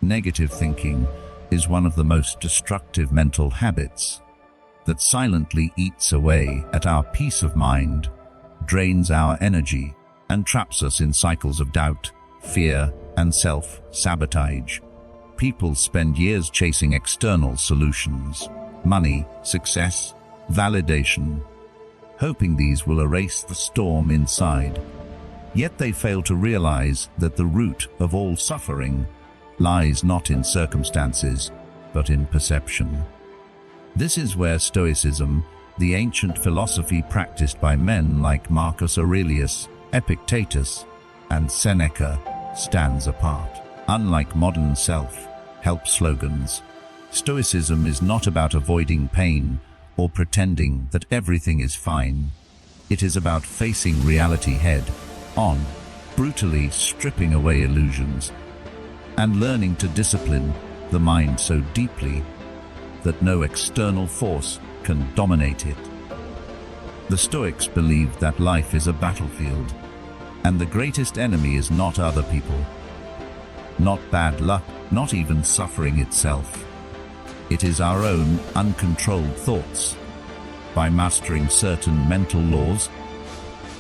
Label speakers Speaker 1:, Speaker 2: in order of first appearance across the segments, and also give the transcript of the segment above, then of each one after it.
Speaker 1: Negative thinking is one of the most destructive mental habits that silently eats away at our peace of mind, drains our energy, and traps us in cycles of doubt, fear, and self-sabotage. People spend years chasing external solutions, money, success, validation, hoping these will erase the storm inside. Yet they fail to realize that the root of all suffering lies not in circumstances, but in perception. This is where Stoicism, the ancient philosophy practiced by men like Marcus Aurelius, Epictetus, and Seneca, stands apart. Unlike modern self-help slogans, Stoicism is not about avoiding pain or pretending that everything is fine. It is about facing reality head-on, brutally stripping away illusions, and learning to discipline the mind so deeply that no external force can dominate it. The Stoics believed that life is a battlefield, and the greatest enemy is not other people, not bad luck, not even suffering itself. It is our own uncontrolled thoughts. By mastering certain mental laws,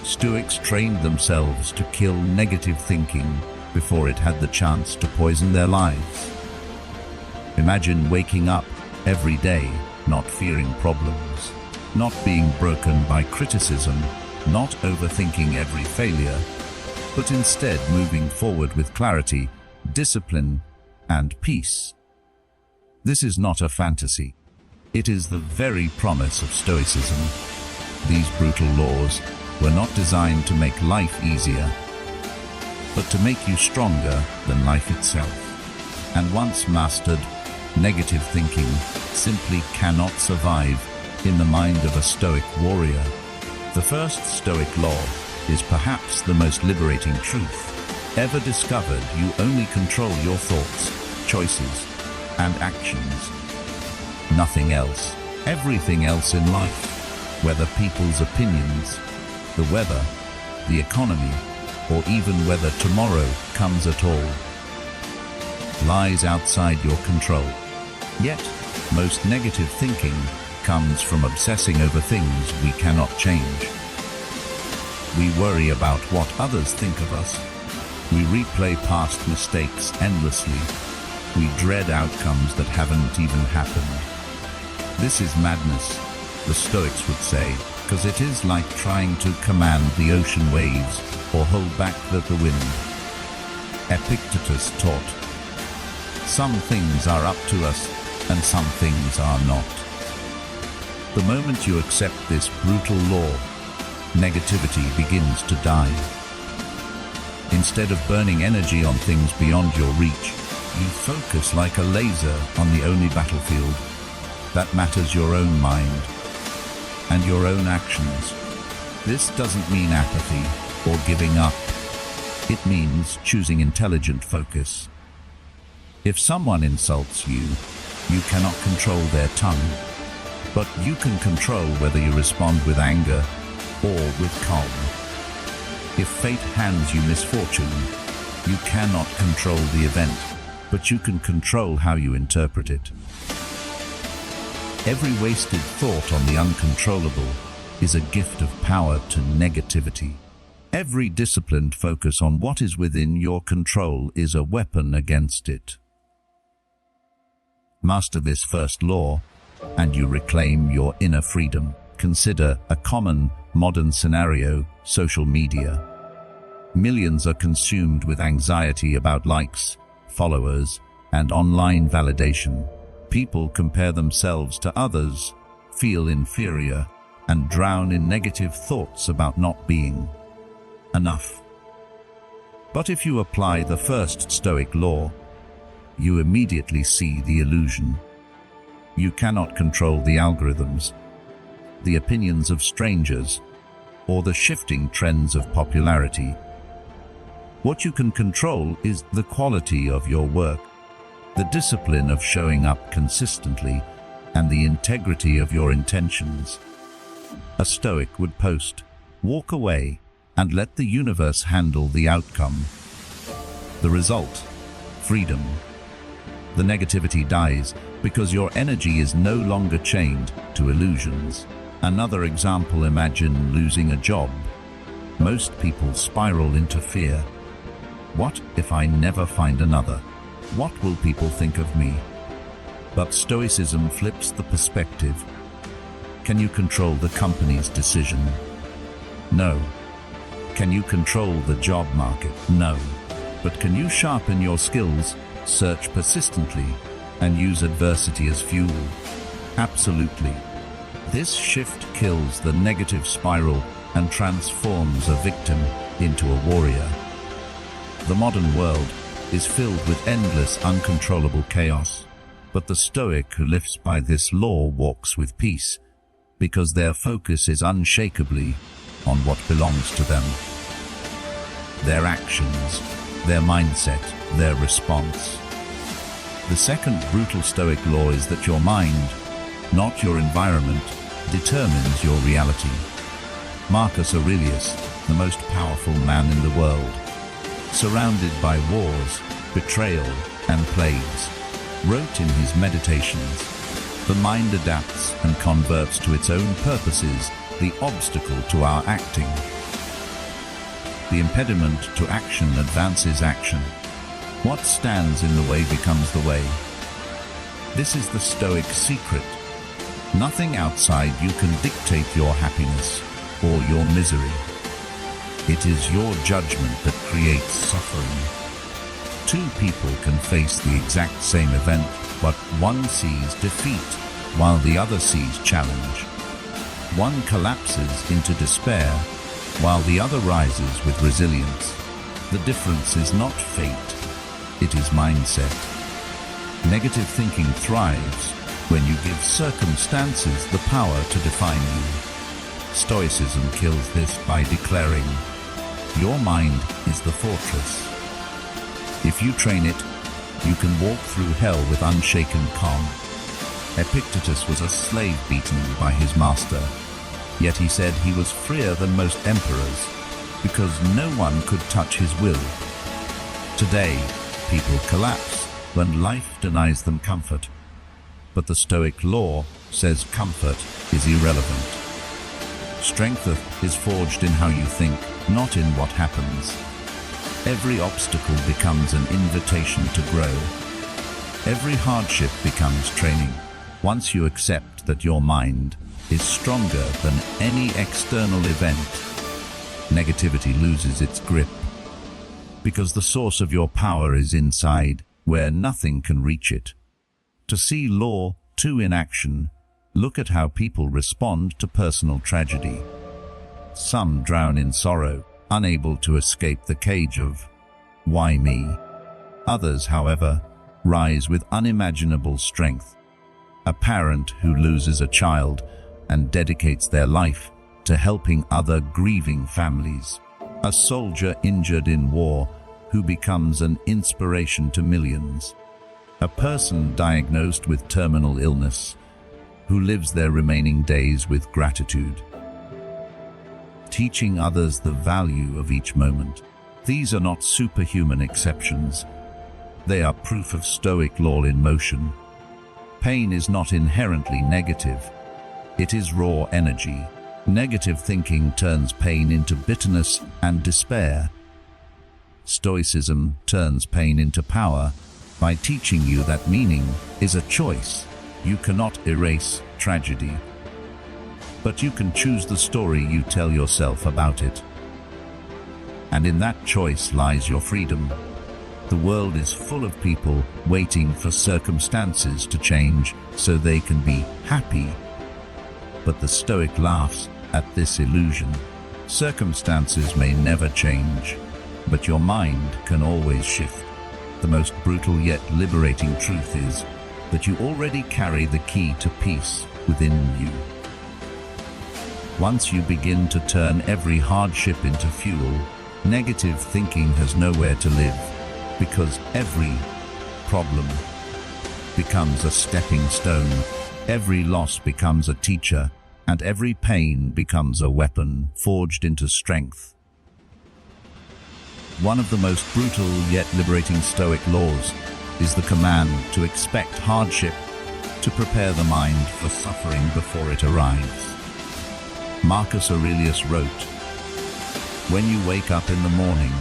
Speaker 1: Stoics trained themselves to kill negative thinking before it had the chance to poison their lives. Imagine waking up every day not fearing problems, not being broken by criticism, not overthinking every failure, but instead moving forward with clarity, discipline, and peace. This is not a fantasy. It is the very promise of Stoicism. These brutal laws were not designed to make life easier, but to make you stronger than life itself. And once mastered, negative thinking simply cannot survive in the mind of a Stoic warrior. The first Stoic law is perhaps the most liberating truth ever discovered. You only control your thoughts, choices, and actions. Nothing else. Everything else in life, whether people's opinions, the weather, the economy, or even whether tomorrow comes at all, lies outside your control. Yet, most negative thinking comes from obsessing over things we cannot change. We worry about what others think of us. We replay past mistakes endlessly. We dread outcomes that haven't even happened. This is madness, the Stoics would say, because it is like trying to command the ocean waves or hold back the wind. Epictetus taught, some things are up to us and some things are not. The moment you accept this brutal law, negativity begins to die. Instead of burning energy on things beyond your reach, you focus like a laser on the only battlefield that matters, your own mind and your own actions. This doesn't mean apathy or giving up. It means choosing intelligent focus. If someone insults you, you cannot control their tongue, but you can control whether you respond with anger or with calm. If fate hands you misfortune, you cannot control the event, but you can control how you interpret it. Every wasted thought on the uncontrollable is a gift of power to negativity. Every disciplined focus on what is within your control is a weapon against it. Master this first law, and you reclaim your inner freedom. Consider a common modern scenario: social media. Millions are consumed with anxiety about likes, followers, and online validation. People compare themselves to others, feel inferior, and drown in negative thoughts about not being enough. But if you apply the first Stoic law, you immediately see the illusion. You cannot control the algorithms, the opinions of strangers, or the shifting trends of popularity. What you can control is the quality of your work, the discipline of showing up consistently, and the integrity of your intentions. A Stoic would post, "Walk away and let the universe handle the outcome." The result: freedom. The negativity dies because your energy is no longer chained to illusions. Another example, imagine losing a job. Most people spiral into fear. What if I never find another? What will people think of me? But Stoicism flips the perspective. Can you control the company's decision? No. Can you control the job market? No. But can you sharpen your skills, search persistently, and use adversity as fuel? Absolutely. This shift kills the negative spiral and transforms a victim into a warrior. The modern world is filled with endless, uncontrollable chaos, but the Stoic who lives by this law walks with peace, because their focus is unshakably on what belongs to them. Their actions, their mindset, their response. The second brutal Stoic law is that your mind, not your environment, determines your reality. Marcus Aurelius, the most powerful man in the world, surrounded by wars, betrayal, and plagues, wrote in his Meditations, "The mind adapts and converts to its own purposes the obstacle to our acting. The impediment to action advances action. What stands in the way becomes the way." This is the Stoic secret. Nothing outside you can dictate your happiness or your misery. It is your judgment that creates suffering. Two people can face the exact same event, but one sees defeat while the other sees challenge. One collapses into despair while the other rises with resilience. The difference is not fate, it is mindset. Negative thinking thrives when you give circumstances the power to define you. Stoicism kills this by declaring, your mind is the fortress. If you train it, you can walk through hell with unshaken calm. Epictetus was a slave beaten by his master, yet he said he was freer than most emperors because no one could touch his will. Today, people collapse when life denies them comfort. But the Stoic law says comfort is irrelevant. Strength is forged in how you think, not in what happens. Every obstacle becomes an invitation to grow. Every hardship becomes training. Once you accept that your mind is stronger than any external event, negativity loses its grip. Because the source of your power is inside, where nothing can reach it. To see law 2 in action, look at how people respond to personal tragedy. Some drown in sorrow, unable to escape the cage of, why me? Others, however, rise with unimaginable strength. A parent who loses a child and dedicates their life to helping other grieving families. A soldier injured in war who becomes an inspiration to millions. A person diagnosed with terminal illness who lives their remaining days with gratitude. Teaching others the value of each moment. These are not superhuman exceptions. They are proof of Stoic law in motion. Pain is not inherently negative. It is raw energy. Negative thinking turns pain into bitterness and despair. Stoicism turns pain into power by teaching you that meaning is a choice. You cannot erase tragedy, but you can choose the story you tell yourself about it. And in that choice lies your freedom. The world is full of people waiting for circumstances to change so they can be happy. But the Stoic laughs at this illusion. Circumstances may never change, but your mind can always shift. The most brutal yet liberating truth is that you already carry the key to peace within you. Once you begin to turn every hardship into fuel, negative thinking has nowhere to live, because every problem becomes a stepping stone, every loss becomes a teacher, and every pain becomes a weapon forged into strength. One of the most brutal yet liberating Stoic laws is the command to expect hardship, to prepare the mind for suffering before it arrives. Marcus Aurelius wrote, "When you wake up in the morning,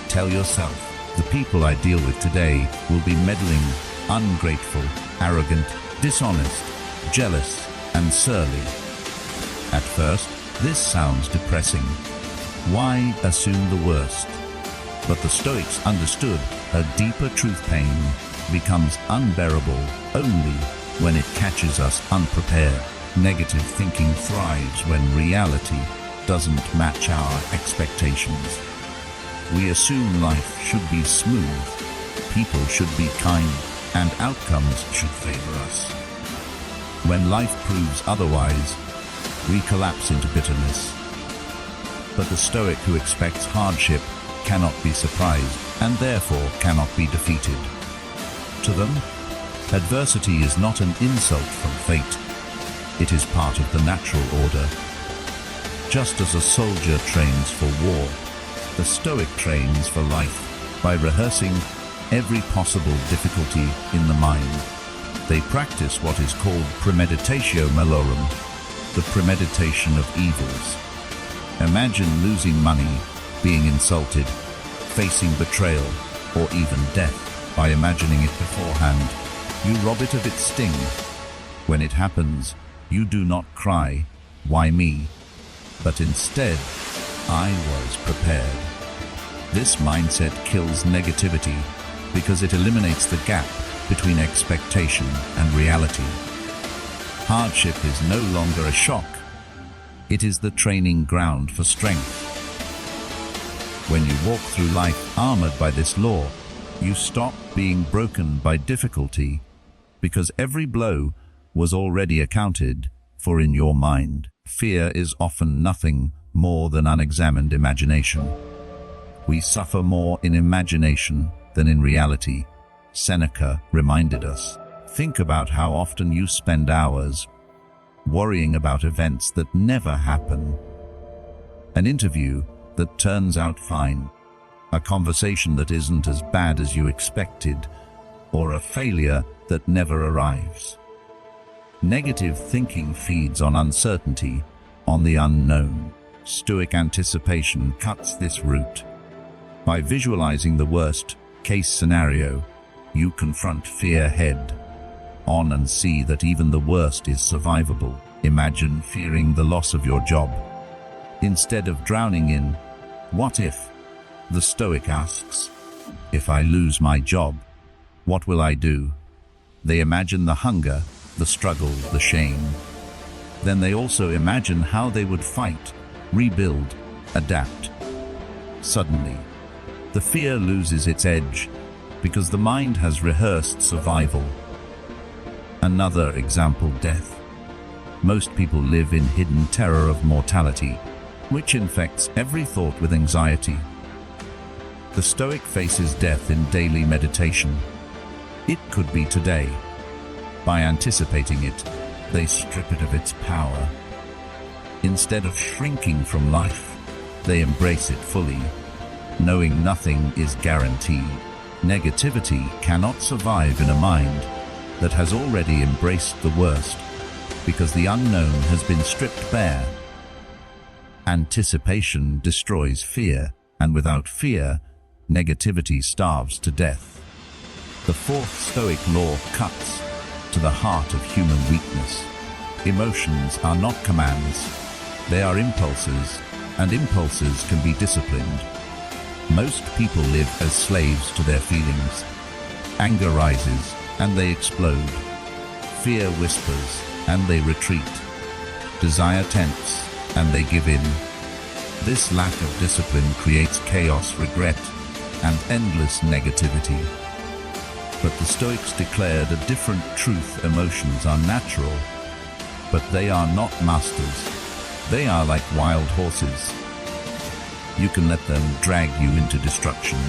Speaker 1: tell yourself, the people I deal with today will be meddling, ungrateful, arrogant, dishonest, jealous, and surly." At first, this sounds depressing. Why assume the worst? But the Stoics understood a deeper truth. Pain becomes unbearable only when it catches us unprepared. Negative thinking thrives when reality doesn't match our expectations. We assume life should be smooth, people should be kind, and outcomes should favor us. When life proves otherwise, we collapse into bitterness. But the Stoic who expects hardship cannot be surprised and therefore cannot be defeated. To them, adversity is not an insult from fate. It is part of the natural order. Just as a soldier trains for war, the Stoic trains for life by rehearsing every possible difficulty in the mind. They practice what is called premeditatio malorum, the premeditation of evils. Imagine losing money, being insulted, facing betrayal, or even death. By imagining it beforehand, you rob it of its sting. When it happens, you do not cry, "Why me?" but instead, "I was prepared." This mindset kills negativity because it eliminates the gap between expectation and reality. Hardship is no longer a shock. It is the training ground for strength. When you walk through life armored by this law, you stop being broken by difficulty because every blow was already accounted for in your mind. Fear is often nothing more than unexamined imagination. We suffer more in imagination than in reality. Seneca reminded us. Think about how often you spend hours worrying about events that never happen. An interview that turns out fine, a conversation that isn't as bad as you expected, or a failure that never arrives. Negative thinking feeds on uncertainty, on the unknown. Stoic anticipation cuts this route. By visualizing the worst-case scenario, you confront fear head-on and see that even the worst is survivable. Imagine fearing the loss of your job. Instead of drowning in, "What if?" the Stoic asks, "If I lose my job, what will I do?" They imagine the hunger, the struggle, the shame. Then they also imagine how they would fight, rebuild, adapt. Suddenly, the fear loses its edge because the mind has rehearsed survival. Another example, death. Most people live in hidden terror of mortality, which infects every thought with anxiety. The Stoic faces death in daily meditation. It could be today. By anticipating it, they strip it of its power. Instead of shrinking from life, they embrace it fully, knowing nothing is guaranteed. Negativity cannot survive in a mind that has already embraced the worst, because the unknown has been stripped bare. Anticipation destroys fear, and without fear, negativity starves to death. The fourth Stoic law cuts to the heart of human weakness. Emotions are not commands, they are impulses, and impulses can be disciplined. Most people live as slaves to their feelings. Anger rises, and they explode. Fear whispers, and they retreat. Desire tempts, and they give in. This lack of discipline creates chaos, regret, and endless negativity. But the Stoics declared a different truth. Emotions are natural, but they are not masters. They are like wild horses. You can let them drag you into destruction,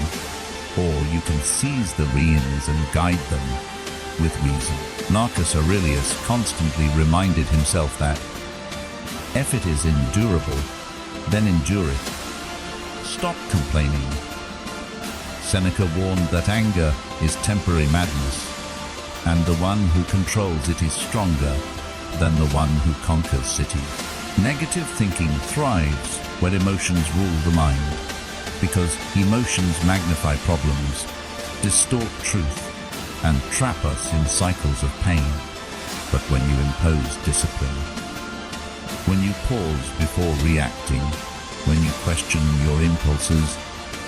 Speaker 1: or you can seize the reins and guide them with reason. Marcus Aurelius constantly reminded himself that, "If it is endurable, then endure it. Stop complaining." Seneca warned that anger is temporary madness, and the one who controls it is stronger than the one who conquers cities. Negative thinking thrives when emotions rule the mind, because emotions magnify problems, distort truth, and trap us in cycles of pain. But when you impose discipline, when you pause before reacting, when you question your impulses,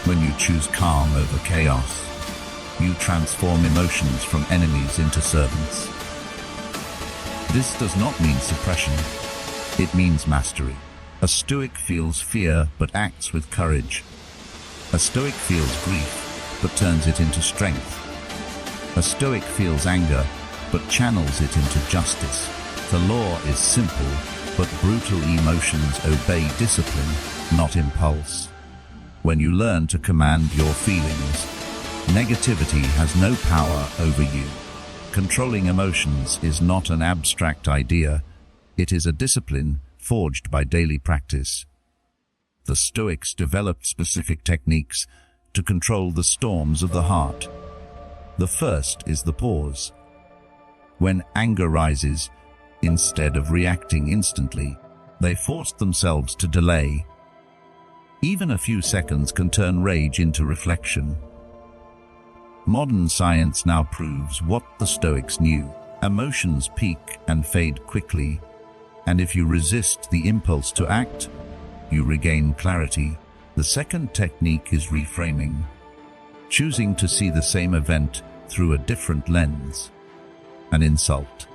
Speaker 1: when you choose calm over chaos, you transform emotions from enemies into servants. This does not mean suppression. It means mastery. A Stoic feels fear but acts with courage. A Stoic feels grief but turns it into strength. A Stoic feels anger but channels it into justice. The law is simple, but brutal emotions obey discipline, not impulse. When you learn to command your feelings, negativity has no power over you. Controlling emotions is not an abstract idea. It is a discipline forged by daily practice. The Stoics developed specific techniques to control the storms of the heart. The first is the pause. When anger rises, instead of reacting instantly, they forced themselves to delay. Even a few seconds can turn rage into reflection. Modern science now proves what the Stoics knew. Emotions peak and fade quickly, and if you resist the impulse to act, you regain clarity. The second technique is reframing, choosing to see the same event through a different lens. An insult,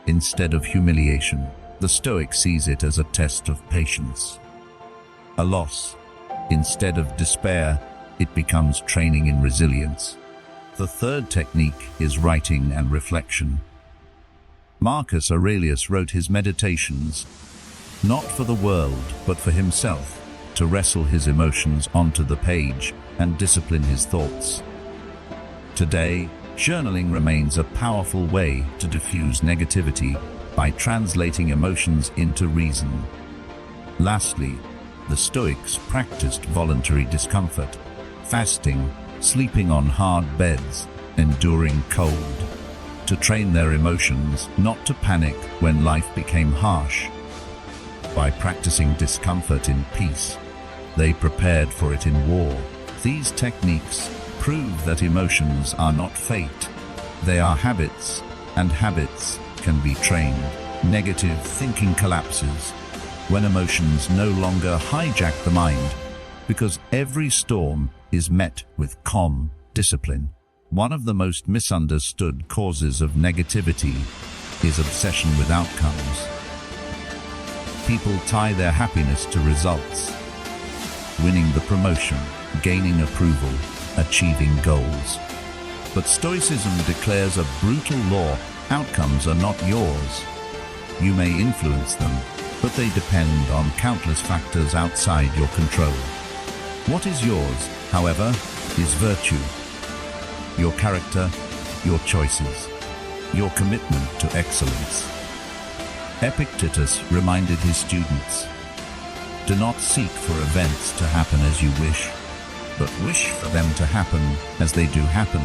Speaker 1: instead of humiliation, the Stoic sees it as a test of patience. A loss, instead of despair, it becomes training in resilience. The third technique is writing and reflection. Marcus Aurelius wrote his meditations, not for the world, but for himself, to wrestle his emotions onto the page and discipline his thoughts. Today, journaling remains a powerful way to diffuse negativity by translating emotions into reason. Lastly, the Stoics practiced voluntary discomfort, fasting, sleeping on hard beds, enduring cold, to train their emotions not to panic when life became harsh. By practicing discomfort in peace, they prepared for it in war. These techniques prove that emotions are not fate. They are habits, and habits can be trained. Negative thinking collapses when emotions no longer hijack the mind, because every storm is met with calm discipline. One of the most misunderstood causes of negativity is obsession with outcomes. People tie their happiness to results, winning the promotion, gaining approval, achieving goals. But Stoicism declares a brutal law: outcomes are not yours. You may influence them, but they depend on countless factors outside your control. What is yours, however, is virtue. Your character, your choices, your commitment to excellence. Epictetus reminded his students, do not seek for events to happen as you wish, but wish for them to happen as they do happen,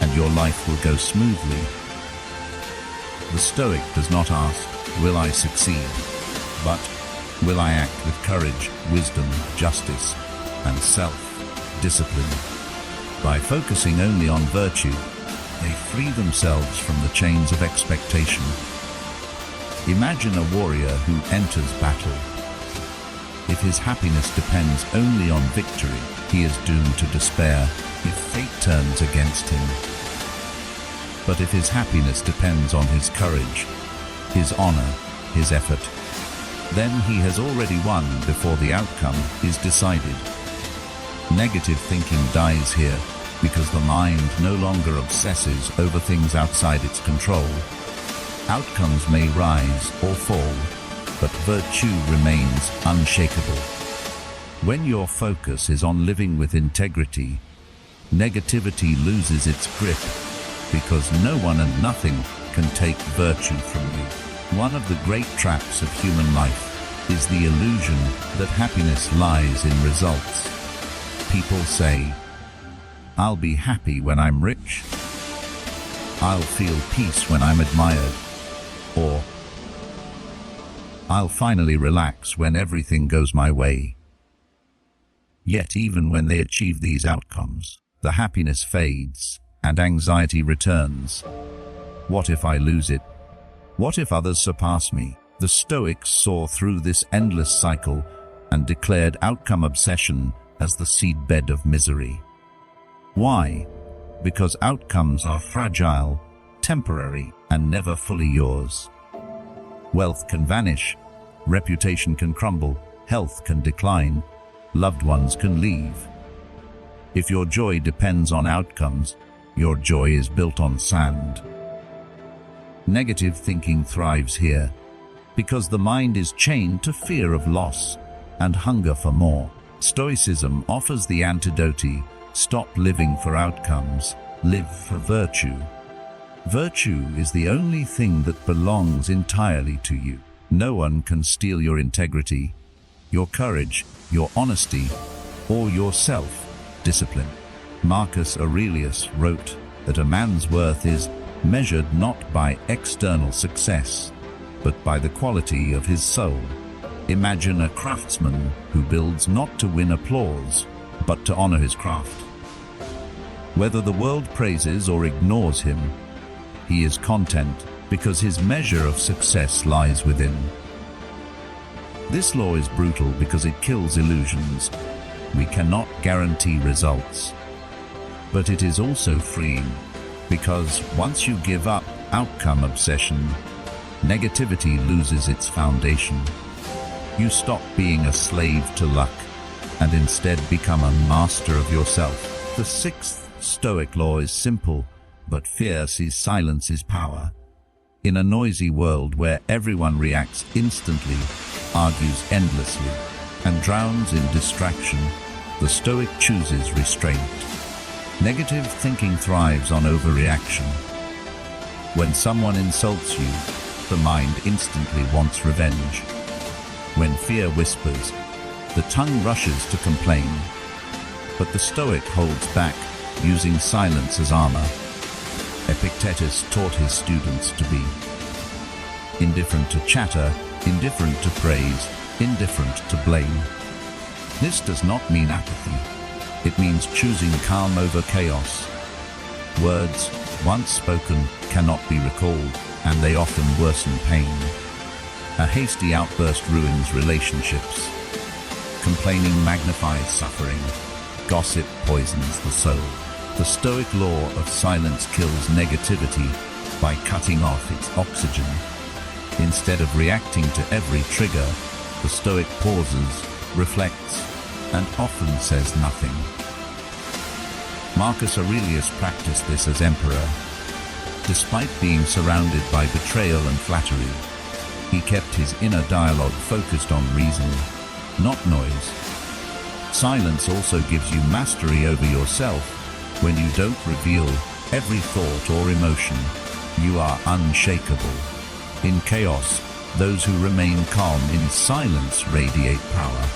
Speaker 1: and your life will go smoothly. The Stoic does not ask, will I succeed? But, will I act with courage, wisdom, justice, and self-discipline? By focusing only on virtue, they free themselves from the chains of expectation. Imagine a warrior who enters battle. If his happiness depends only on victory, he is doomed to despair if fate turns against him. But if his happiness depends on his courage, his honor, his effort, then he has already won before the outcome is decided. Negative thinking dies here because the mind no longer obsesses over things outside its control. Outcomes may rise or fall, but virtue remains unshakable. When your focus is on living with integrity, negativity loses its grip, because no one and nothing can take virtue from you. One of the great traps of human life is the illusion that happiness lies in results. People say, I'll be happy when I'm rich. I'll feel peace when I'm admired. Or, I'll finally relax when everything goes my way. Yet even when they achieve these outcomes, the happiness fades and anxiety returns. What if I lose it? What if others surpass me? The Stoics saw through this endless cycle and declared outcome obsession as the seedbed of misery. Why? Because outcomes are fragile, temporary, and never fully yours. Wealth can vanish, reputation can crumble, health can decline, loved ones can leave. If your joy depends on outcomes, your joy is built on sand. Negative thinking thrives here, because the mind is chained to fear of loss and hunger for more. Stoicism offers the antidote: stop living for outcomes, live for virtue. Virtue is the only thing that belongs entirely to you. No one can steal your integrity, your courage, your honesty, or your self-discipline. Marcus Aurelius wrote that a man's worth is measured not by external success, but by the quality of his soul. Imagine a craftsman who builds not to win applause, but to honor his craft. Whether the world praises or ignores him, he is content because his measure of success lies within. This law is brutal because it kills illusions. We cannot guarantee results. But it is also freeing, because once you give up outcome obsession, negativity loses its foundation. You stop being a slave to luck and instead become a master of yourself. The sixth Stoic law is simple, but fierce: silence is power. In a noisy world where everyone reacts instantly, argues endlessly, and drowns in distraction, the Stoic chooses restraint. Negative thinking thrives on overreaction. When someone insults you, the mind instantly wants revenge. When fear whispers, the tongue rushes to complain. But the Stoic holds back, using silence as armor. Epictetus taught his students to be indifferent to chatter, indifferent to praise, indifferent to blame. This does not mean apathy. It means choosing calm over chaos. Words, once spoken, cannot be recalled, and they often worsen pain. A hasty outburst ruins relationships. Complaining magnifies suffering. Gossip poisons the soul. The Stoic law of silence kills negativity by cutting off its oxygen. Instead of reacting to every trigger, the Stoic pauses, reflects, and often says nothing. Marcus Aurelius practiced this as emperor. Despite being surrounded by betrayal and flattery, he kept his inner dialogue focused on reason, not noise. Silence also gives you mastery over yourself. When you don't reveal every thought or emotion, you are unshakable. In chaos, those who remain calm in silence radiate power.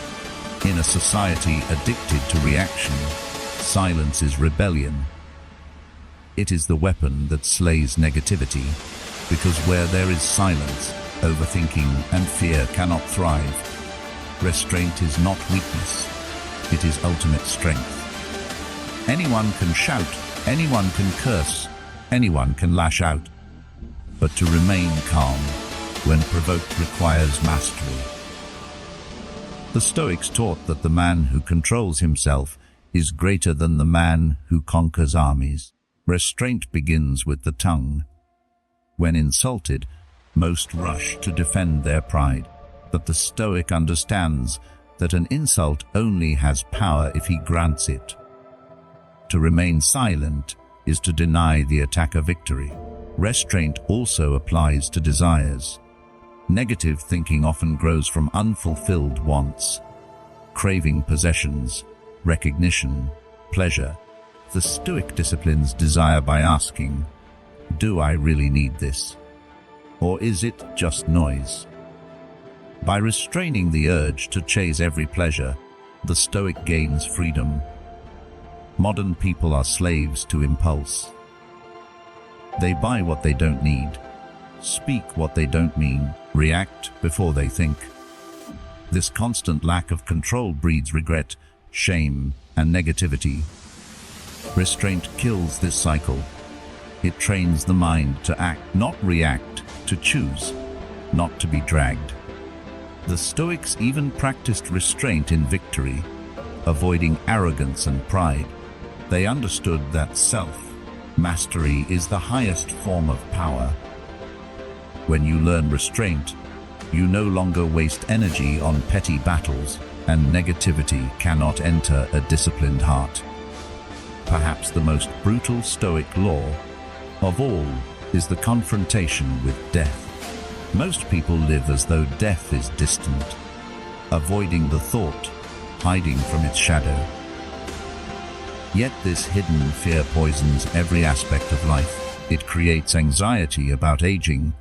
Speaker 1: In a society addicted to reaction, silence is rebellion. It is the weapon that slays negativity, because where there is silence, overthinking and fear cannot thrive. Restraint is not weakness, it is ultimate strength. Anyone can shout, anyone can curse, anyone can lash out. But to remain calm when provoked requires mastery. The Stoics taught that the man who controls himself is greater than the man who conquers armies. Restraint begins with the tongue. When insulted, most rush to defend their pride. But the Stoic understands that an insult only has power if he grants it. To remain silent is to deny the attacker victory. Restraint also applies to desires. Negative thinking often grows from unfulfilled wants, craving possessions, recognition, pleasure. The Stoic disciplines desire by asking, do I really need this? Or is it just noise? By restraining the urge to chase every pleasure, the Stoic gains freedom. Modern people are slaves to impulse. They buy what they don't need, speak what they don't mean, react before they think. This constant lack of control breeds regret, shame, and negativity. Restraint kills this cycle. It trains the mind to act, not react, to choose, not to be dragged. The Stoics even practiced restraint in victory, avoiding arrogance and pride. They understood that self-mastery is the highest form of power. When you learn restraint, you no longer waste energy on petty battles, and negativity cannot enter a disciplined heart. Perhaps the most brutal Stoic law of all is the confrontation with death. Most people live as though death is distant, avoiding the thought, hiding from its shadow. Yet this hidden fear poisons every aspect of life. It creates anxiety about aging,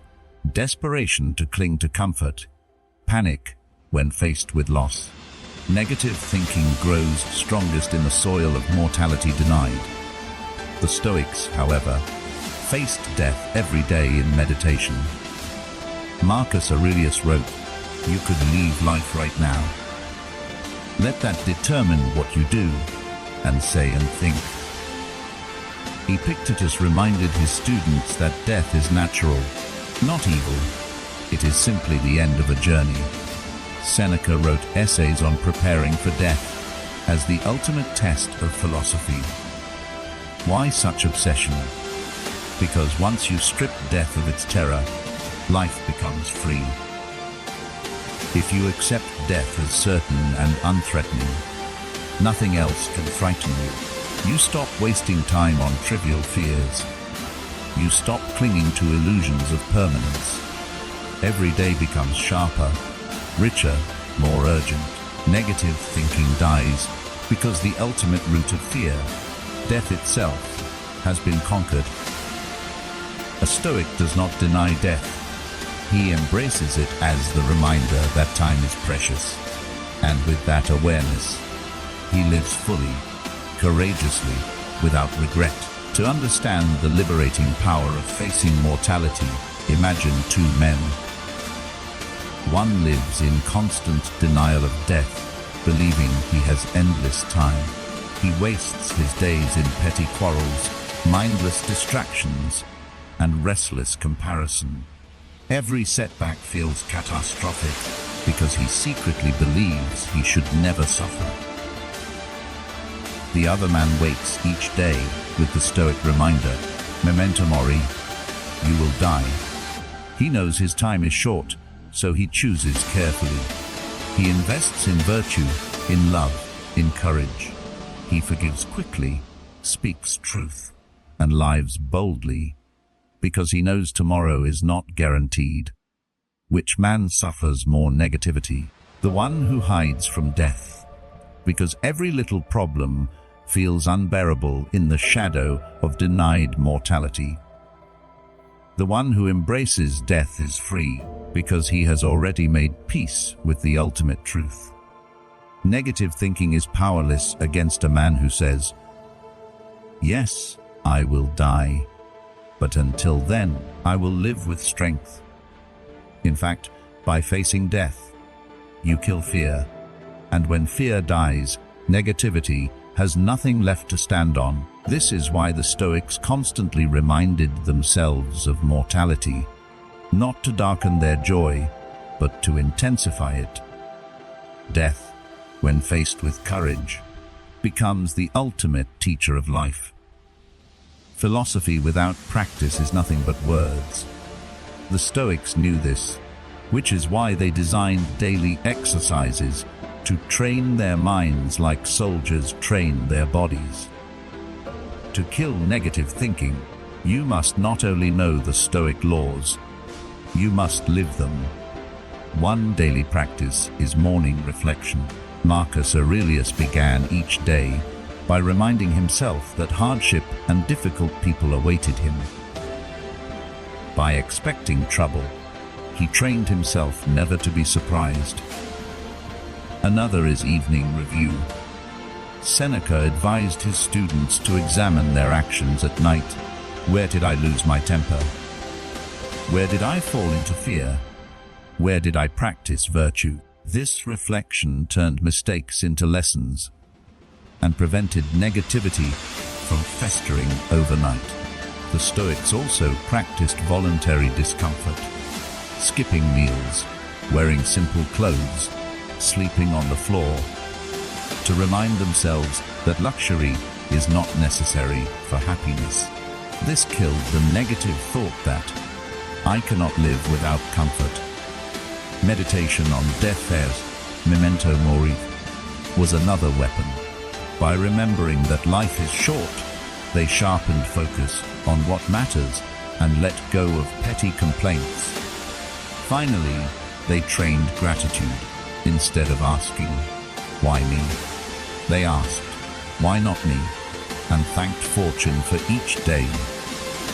Speaker 1: desperation to cling to comfort, panic when faced with loss. Negative thinking grows strongest in the soil of mortality denied. The Stoics, however, faced death every day in meditation. Marcus Aurelius wrote, "You could leave life right now. Let that determine what you do and say and think." Epictetus reminded his students that death is natural, not evil. It is simply the end of a journey. Seneca wrote essays on preparing for death as the ultimate test of philosophy. Why such obsession? Because once you strip death of its terror, life becomes free. If you accept death as certain and unthreatening, nothing else can frighten you. You stop wasting time on trivial fears. You stop clinging to illusions of permanence. Every day becomes sharper, richer, more urgent. Negative thinking dies because the ultimate root of fear, death itself, has been conquered. A Stoic does not deny death. He embraces it as the reminder that time is precious. And with that awareness, he lives fully, courageously, without regret. To understand the liberating power of facing mortality, imagine two men. One lives in constant denial of death, believing he has endless time. He wastes his days in petty quarrels, mindless distractions, and restless comparison. Every setback feels catastrophic because he secretly believes he should never suffer. The other man wakes each day with the Stoic reminder, memento mori, you will die. He knows his time is short, so he chooses carefully. He invests in virtue, in love, in courage. He forgives quickly, speaks truth, and lives boldly, because he knows tomorrow is not guaranteed. Which man suffers more negativity? The one who hides from death, because every little problem feels unbearable in the shadow of denied mortality. The one who embraces death is free, because he has already made peace with the ultimate truth. Negative thinking is powerless against a man who says, "Yes, I will die, but until then, I will live with strength." In fact, by facing death, you kill fear, and when fear dies, negativity has nothing left to stand on. This is why the Stoics constantly reminded themselves of mortality, not to darken their joy, but to intensify it. Death, when faced with courage, becomes the ultimate teacher of life. Philosophy without practice is nothing but words. The Stoics knew this, which is why they designed daily exercises to train their minds like soldiers train their bodies. To kill negative thinking, you must not only know the Stoic laws, you must live them. One daily practice is morning reflection. Marcus Aurelius began each day by reminding himself that hardship and difficult people awaited him. By expecting trouble, he trained himself never to be surprised. Another is evening review. Seneca advised his students to examine their actions at night. Where did I lose my temper? Where did I fall into fear? Where did I practice virtue? This reflection turned mistakes into lessons and prevented negativity from festering overnight. The Stoics also practiced voluntary discomfort, skipping meals, wearing simple clothes, sleeping on the floor, to remind themselves that luxury is not necessary for happiness. This killed the negative thought that I cannot live without comfort. Meditation on death, memento mori, was another weapon. By remembering that life is short, they sharpened focus on what matters and let go of petty complaints. Finally, they trained gratitude. Instead of asking, "Why me?" they asked, "Why not me?" and thanked fortune for each day.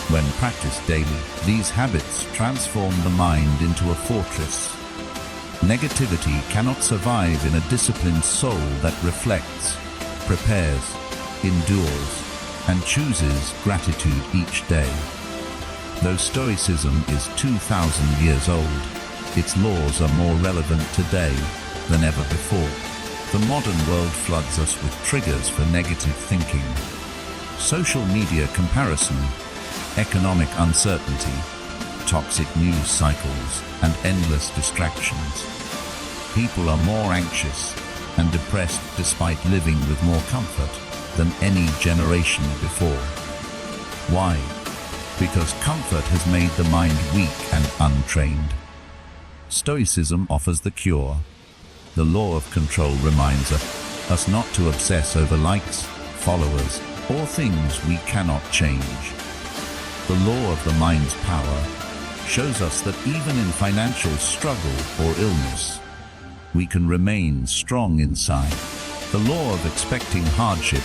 Speaker 1: When practiced daily, these habits transform the mind into a fortress. Negativity cannot survive in a disciplined soul that reflects, prepares, endures, and chooses gratitude each day. Though Stoicism is 2,000 years old, its laws are more relevant today than ever before. The modern world floods us with triggers for negative thinking. Social media comparison, economic uncertainty, toxic news cycles, and endless distractions. People are more anxious and depressed despite living with more comfort than any generation before. Why? Because comfort has made the mind weak and untrained. Stoicism offers the cure. The law of control reminds us not to obsess over likes, followers, or things we cannot change. The law of the mind's power shows us that even in financial struggle or illness, we can remain strong inside. The law of expecting hardship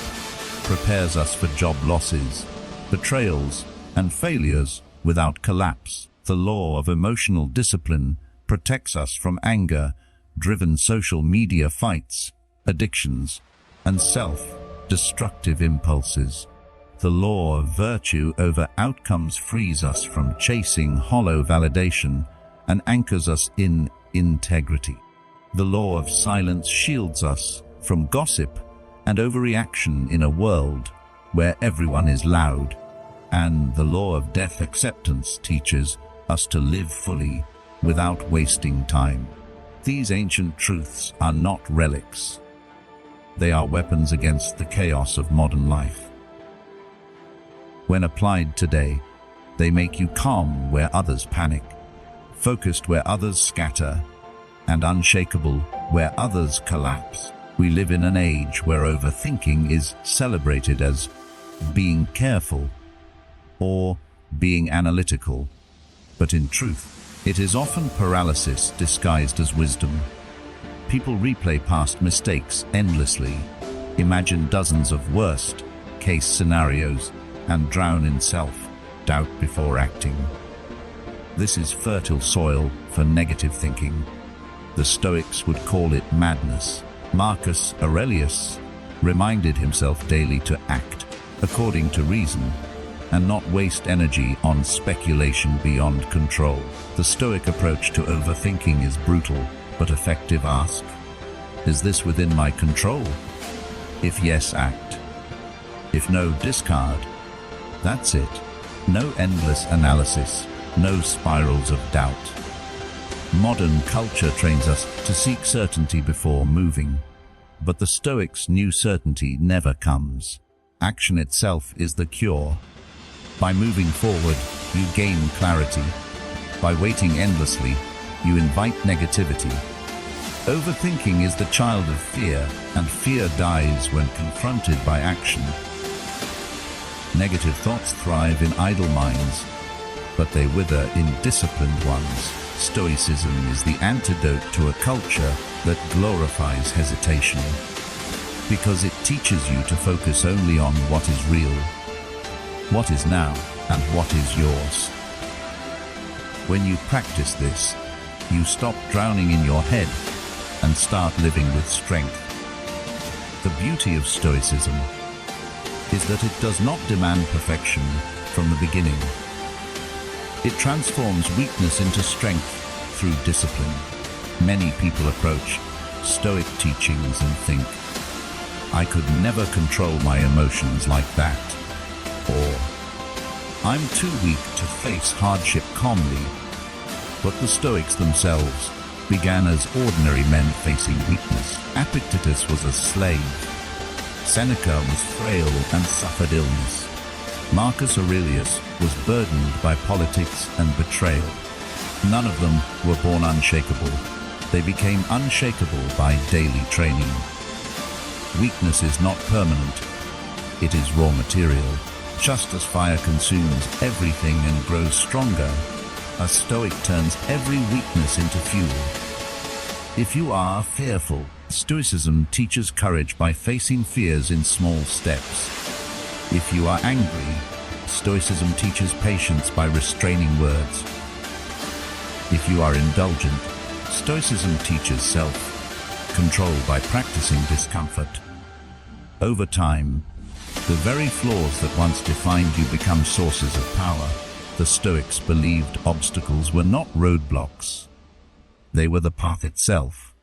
Speaker 1: prepares us for job losses, betrayals, and failures without collapse. The law of emotional discipline protects us from anger-driven social media fights, addictions, and self-destructive impulses. The law of virtue over outcomes frees us from chasing hollow validation and anchors us in integrity. The law of silence shields us from gossip and overreaction in a world where everyone is loud. And the law of death acceptance teaches us to live fully without wasting time. These ancient truths are not relics. They are weapons against the chaos of modern life. When applied today, they make you calm where others panic, focused where others scatter, and unshakable where others collapse. We live in an age where overthinking is celebrated as being careful or being analytical, but in truth, it is often paralysis disguised as wisdom. People replay past mistakes endlessly, imagine dozens of worst-case scenarios, and drown in self-doubt before acting. This is fertile soil for negative thinking. The Stoics would call it madness. Marcus Aurelius reminded himself daily to act according to reason and not waste energy on speculation beyond control. The Stoic approach to overthinking is brutal but effective. Ask, is this within my control? If yes, act. If no, discard. That's it. No endless analysis, no spirals of doubt. Modern culture trains us to seek certainty before moving, but the Stoics knew certainty never comes. Action itself is the cure. By moving forward, you gain clarity. By waiting endlessly, you invite negativity. Overthinking is the child of fear, and fear dies when confronted by action. Negative thoughts thrive in idle minds, but they wither in disciplined ones. Stoicism is the antidote to a culture that glorifies hesitation, because it teaches you to focus only on what is real, what is now, and what is yours. When you practice this, you stop drowning in your head and start living with strength. The beauty of Stoicism is that it does not demand perfection from the beginning. It transforms weakness into strength through discipline. Many people approach Stoic teachings and think, "I could never control my emotions like that," or "I'm too weak to face hardship calmly." But the Stoics themselves began as ordinary men facing weakness. Epictetus was a slave. Seneca was frail and suffered illness. Marcus Aurelius was burdened by politics and betrayal. None of them were born unshakable. They became unshakable by daily training. Weakness is not permanent. It is raw material. Just as fire consumes everything and grows stronger, a Stoic turns every weakness into fuel. If you are fearful, Stoicism teaches courage by facing fears in small steps. If you are angry, Stoicism teaches patience by restraining words. If you are indulgent, Stoicism teaches self-control by practicing discomfort. Over time, the very flaws that once defined you become sources of power. The Stoics believed obstacles were not roadblocks. They were the path itself.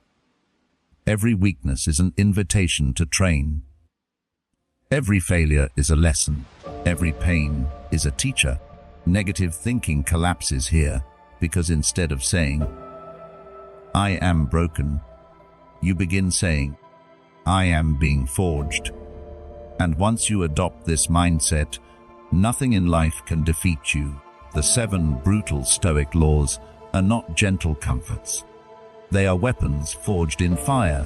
Speaker 1: Every weakness is an invitation to train. Every failure is a lesson. Every pain is a teacher. Negative thinking collapses here because instead of saying, "I am broken," you begin saying, "I am being forged." And once you adopt this mindset, nothing in life can defeat you. The 7 brutal Stoic laws are not gentle comforts. They are weapons forged in fire.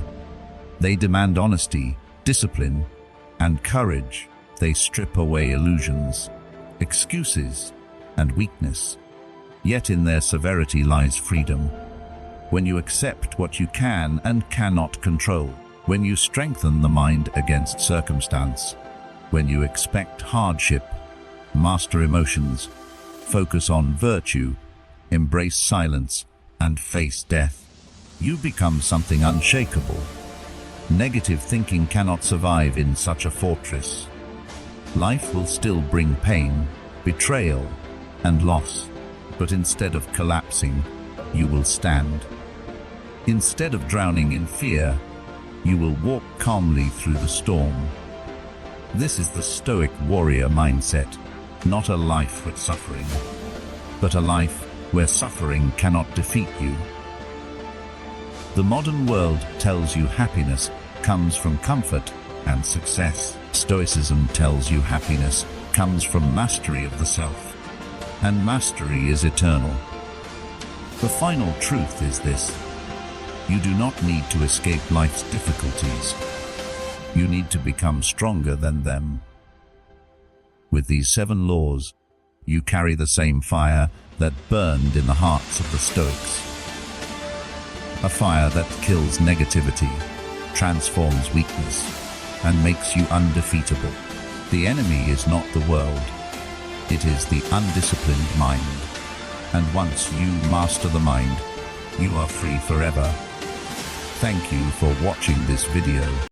Speaker 1: They demand honesty, discipline, and courage. They strip away illusions, excuses, and weakness. Yet in their severity lies freedom. When you accept what you can and cannot control, when you strengthen the mind against circumstance, when you expect hardship, master emotions, focus on virtue, embrace silence, and face death, you become something unshakable. Negative thinking cannot survive in such a fortress. Life will still bring pain, betrayal, and loss, but instead of collapsing, you will stand. Instead of drowning in fear, you will walk calmly through the storm. This is the Stoic warrior mindset, not a life with suffering, but a life where suffering cannot defeat you. The modern world tells you happiness comes from comfort and success. Stoicism tells you happiness comes from mastery of the self, and mastery is eternal. The final truth is this: you do not need to escape life's difficulties. You need to become stronger than them. With these 7 laws, you carry the same fire that burned in the hearts of the Stoics. A fire that kills negativity, transforms weakness, and makes you undefeatable. The enemy is not the world. It is the undisciplined mind. And once you master the mind, you are free forever. Thank you for watching this video.